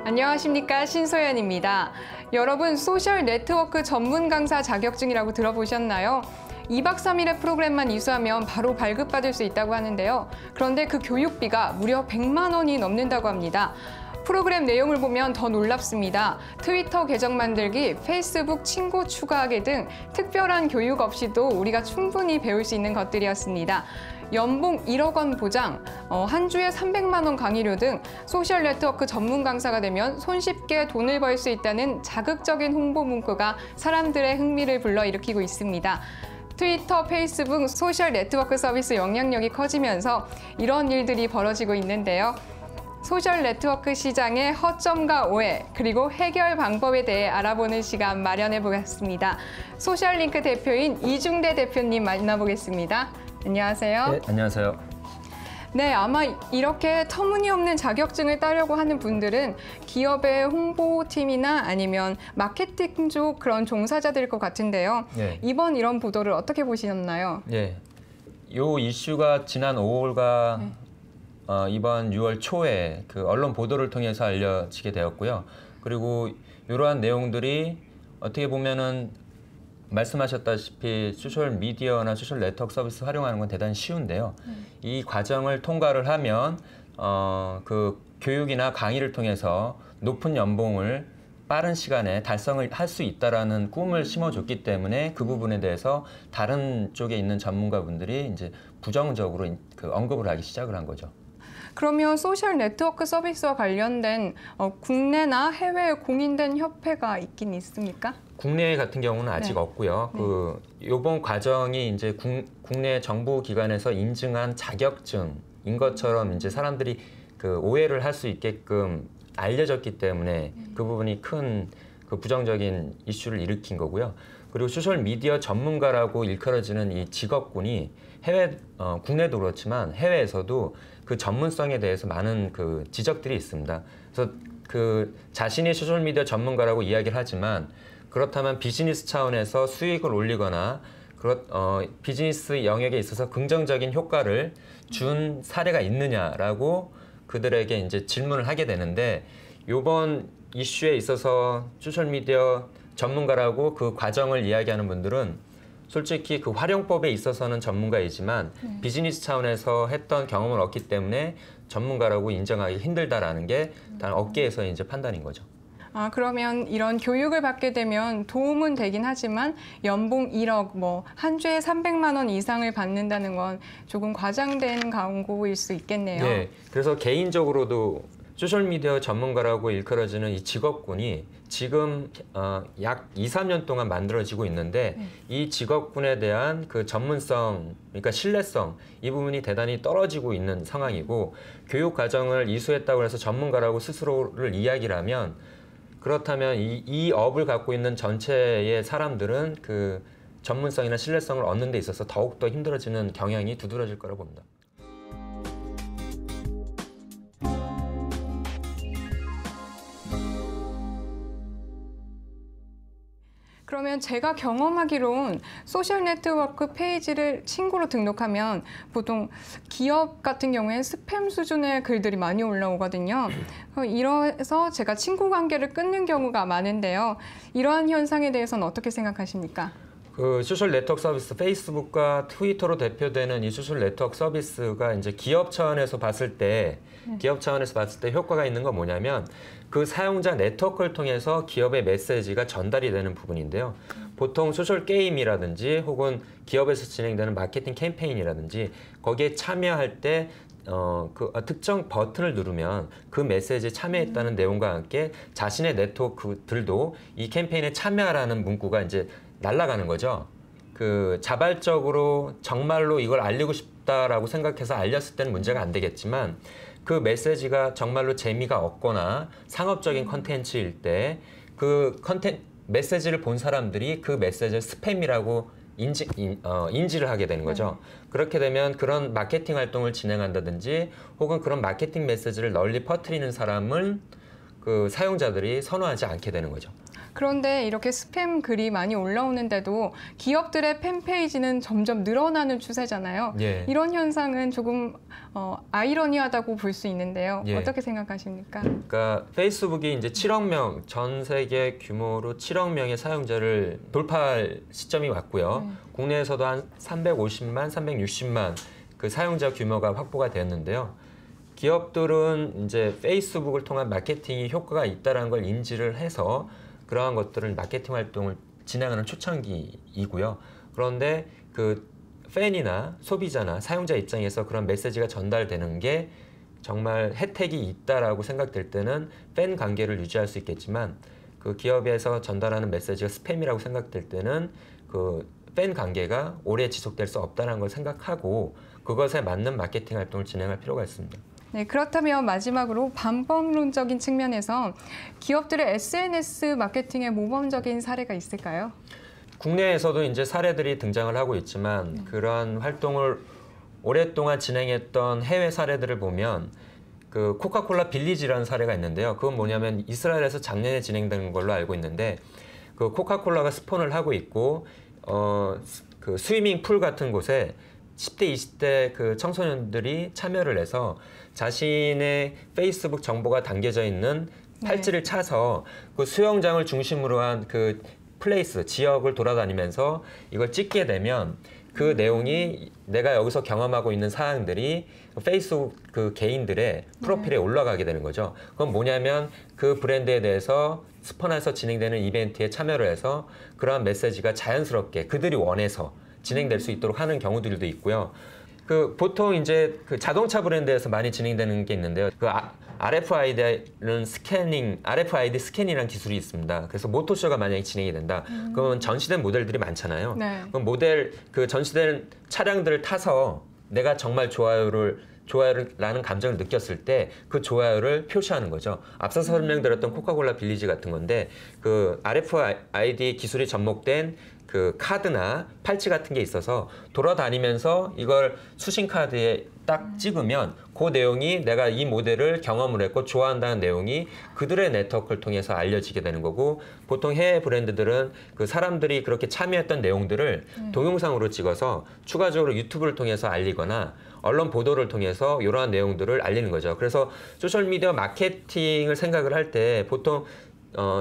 안녕하십니까, 신소연입니다. 여러분, 소셜 네트워크 전문 강사 자격증이라고 들어보셨나요? 2박 3일의 프로그램만 이수하면 바로 발급받을 수 있다고 하는데요. 그런데 그 교육비가 무려 100만 원이 넘는다고 합니다. 프로그램 내용을 보면 더 놀랍습니다. 트위터 계정 만들기, 페이스북 친구 추가하기 등 특별한 교육 없이도 우리가 충분히 배울 수 있는 것들이었습니다. 연봉 1억 원 보장, 한 주에 300만 원 강의료 등 소셜 네트워크 전문 강사가 되면 손쉽게 돈을 벌 수 있다는 자극적인 홍보 문구가 사람들의 흥미를 불러일으키고 있습니다. 트위터, 페이스북, 소셜 네트워크 서비스 영향력이 커지면서 이런 일들이 벌어지고 있는데요. 소셜 네트워크 시장의 허점과 오해, 그리고 해결 방법에 대해 알아보는 시간 마련해 보겠습니다. 소셜링크 대표인 이중대 대표님 만나보겠습니다. 안녕하세요. 네, 안녕하세요. 네, 아마 이렇게 터무니없는 자격증을 따려고 하는 분들은 기업의 홍보팀이나 아니면 마케팅 쪽 그런 종사자들일 것 같은데요. 네. 이번 이런 보도를 어떻게 보시셨나요? 네, 이 이슈가 지난 5월과 이번 6월 초에 그 언론 보도를 통해서 알려지게 되었고요. 그리고 이러한 내용들이 어떻게 보면은 말씀하셨다시피 소셜 미디어나 소셜 네트워크 서비스 활용하는 건 대단히 쉬운데요. 이 과정을 통과를 하면 그 교육이나 강의를 통해서 높은 연봉을 빠른 시간에 달성을 할 수 있다라는 꿈을 심어줬기 때문에 그 부분에 대해서 다른 쪽에 있는 전문가분들이 이제 부정적으로 그 언급을 하기 시작을 한 거죠. 그러면 소셜 네트워크 서비스와 관련된 국내나 해외에 공인된 협회가 있긴 있습니까? 국내 같은 경우는 아직 네. 없고요. 그 요번 과정이 이제 국내 정부 기관에서 인증한 자격증인 것처럼 이제 사람들이 그 오해를 할 수 있게끔 알려졌기 때문에 그 부분이 큰 그 부정적인 이슈를 일으킨 거고요. 그리고 소셜 미디어 전문가라고 일컬어지는 이 직업군이 국내도 그렇지만 해외에서도 그 전문성에 대해서 많은 그 지적들이 있습니다. 그래서 그 자신이 소셜 미디어 전문가라고 이야기를 하지만 그렇다면 비즈니스 차원에서 수익을 올리거나 비즈니스 영역에 있어서 긍정적인 효과를 준 사례가 있느냐라고 그들에게 이제 질문을 하게 되는데 이번 이슈에 있어서 소셜미디어 전문가라고 그 과정을 이야기하는 분들은 솔직히 그 활용법에 있어서는 전문가이지만 비즈니스 차원에서 했던 경험을 얻기 때문에 전문가라고 인정하기 힘들다라는 게 일단 업계에서 이제 판단인 거죠. 아, 그러면 이런 교육을 받게 되면 도움은 되긴 하지만 연봉 1억, 한 주에 300만 원 이상을 받는다는 건 조금 과장된 광고일 수 있겠네요. 네, 그래서 개인적으로도 소셜미디어 전문가라고 일컬어지는 이 직업군이 지금 약 2, 3년 동안 만들어지고 있는데 이 직업군에 대한 그 전문성, 그러니까 신뢰성, 이 부분이 대단히 떨어지고 있는 상황이고 교육 과정을 이수했다고 해서 전문가라고 스스로를 이야기를 하면 그렇다면 이 업을 갖고 있는 전체의 사람들은 그 전문성이나 신뢰성을 얻는 데 있어서 더욱더 힘들어지는 경향이 두드러질 거라고 봅니다. 그러면 제가 경험하기론 소셜 네트워크 페이지를 친구로 등록하면 보통 기업 같은 경우에는 스팸 수준의 글들이 많이 올라오거든요. 이래서 제가 친구 관계를 끊는 경우가 많은데요. 이러한 현상에 대해서는 어떻게 생각하십니까? 그 소셜 네트워크 서비스, 페이스북과 트위터로 대표되는 이 소셜 네트워크 서비스가 이제 기업 차원에서 봤을 때 효과가 있는 건 뭐냐면 그 사용자 네트워크를 통해서 기업의 메시지가 전달이 되는 부분인데요. 보통 소셜 게임이라든지 혹은 기업에서 진행되는 마케팅 캠페인이라든지 거기에 참여할 때 특정 버튼을 누르면 그 메시지에 참여했다는 내용과 함께 자신의 네트워크들도 이 캠페인에 참여하라는 문구가 이제 날아가는 거죠. 그 자발적으로 정말로 이걸 알리고 싶다라고 생각해서 알렸을 때는 문제가 안 되겠지만 그 메시지가 정말로 재미가 없거나 상업적인 컨텐츠일 때 그 메시지를 본 사람들이 그 메시지를 스팸이라고 인지를 하게 되는 거죠. 그렇게 되면 그런 마케팅 활동을 진행한다든지 혹은 그런 마케팅 메시지를 널리 퍼뜨리는 사람은 그 사용자들이 선호하지 않게 되는 거죠. 그런데 이렇게 스팸 글이 많이 올라오는데도 기업들의 팬페이지는 점점 늘어나는 추세잖아요. 예. 이런 현상은 조금 아이러니하다고 볼 수 있는데요. 예. 어떻게 생각하십니까? 그러니까 페이스북이 이제 7억 명, 전 세계 규모로 7억 명의 사용자를 돌파할 시점이 왔고요. 국내에서도 한 350만, 360만 그 사용자 규모가 확보가 되었는데요. 기업들은 이제 페이스북을 통한 마케팅이 효과가 있다는 걸 인지를 해서 그러한 것들을 마케팅 활동을 진행하는 초창기이고요. 그런데 그 팬이나 소비자나 사용자 입장에서 그런 메시지가 전달되는 게 정말 혜택이 있다라고 생각될 때는 팬 관계를 유지할 수 있겠지만 그 기업에서 전달하는 메시지가 스팸이라고 생각될 때는 그 팬 관계가 오래 지속될 수 없다는 걸 생각하고 그것에 맞는 마케팅 활동을 진행할 필요가 있습니다. 네, 그렇다면 마지막으로 반법론적인 측면에서 기업들의 SNS 마케팅의 모범적인 사례가 있을까요? 국내에서도 이제 사례들이 등장을 하고 있지만 그러한 활동을 오랫동안 진행했던 해외 사례들을 보면 그 코카콜라 빌리지라는 사례가 있는데요. 그건 뭐냐면 이스라엘에서 작년에 진행된 걸로 알고 있는데 그 코카콜라가 스폰을 하고 있고 그 스위밍 풀 같은 곳에 10대, 20대 그 청소년들이 참여를 해서 자신의 페이스북 정보가 담겨져 있는 팔찌를 차서 그 수영장을 중심으로 한 그 플레이스, 지역을 돌아다니면서 이걸 찍게 되면 그 내용이 내가 여기서 경험하고 있는 사항들이 페이스북 그 개인들의 프로필에 올라가게 되는 거죠. 그건 뭐냐면 그 브랜드에 대해서 스폰해서 진행되는 이벤트에 참여를 해서 그러한 메시지가 자연스럽게 그들이 원해서 진행될 수 있도록 하는 경우들도 있고요. 그 보통 이제 그 자동차 브랜드에서 많이 진행되는 게 있는데요. 그 RFID는 RFID 스캔이라는 기술이 있습니다. 그래서 모토쇼가 만약에 진행이 된다. 그러면 전시된 모델들이 많잖아요. 네. 그럼 그 전시된 차량들을 타서 내가 정말 좋아요라는 감정을 느꼈을 때 그 좋아요를 표시하는 거죠. 앞서서 설명드렸던 코카콜라 빌리지 같은 건데 그 RFID 기술이 접목된 그 카드나 팔찌 같은 게 있어서 돌아다니면서 이걸 수신카드에 딱 찍으면 그 내용이 내가 이 모델을 경험을 했고 좋아한다는 내용이 그들의 네트워크를 통해서 알려지게 되는 거고 보통 해외 브랜드들은 그 사람들이 그렇게 참여했던 내용들을 동영상으로 찍어서 추가적으로 유튜브를 통해서 알리거나 언론 보도를 통해서 이러한 내용들을 알리는 거죠. 그래서 소셜미디어 마케팅을 생각을 할 때 보통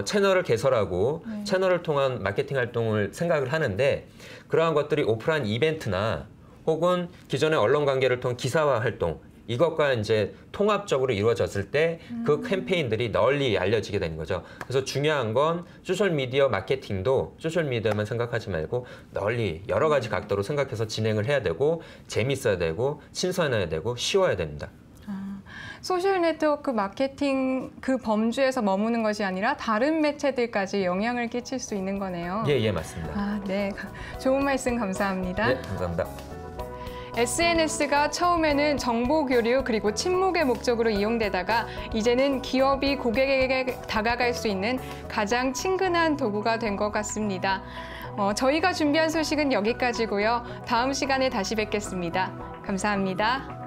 채널을 개설하고 채널을 통한 마케팅 활동을 생각을 하는데 그러한 것들이 오프라인 이벤트나 혹은 기존의 언론 관계를 통한 기사화 활동 이것과 이제 통합적으로 이루어졌을 때 그 캠페인들이 널리 알려지게 되는 거죠. 그래서 중요한 건 소셜미디어 마케팅도 소셜미디어만 생각하지 말고 널리 여러 가지 각도로 생각해서 진행을 해야 되고 재밌어야 되고 신선해야 되고 쉬워야 됩니다. 소셜 네트워크 마케팅 그 범주에서 머무는 것이 아니라 다른 매체들까지 영향을 끼칠 수 있는 거네요. 예, 맞습니다. 네. 좋은 말씀 감사합니다. 네, 감사합니다. SNS가 처음에는 정보 교류 그리고 친목의 목적으로 이용되다가 이제는 기업이 고객에게 다가갈 수 있는 가장 친근한 도구가 된 것 같습니다. 저희가 준비한 소식은 여기까지고요. 다음 시간에 다시 뵙겠습니다. 감사합니다.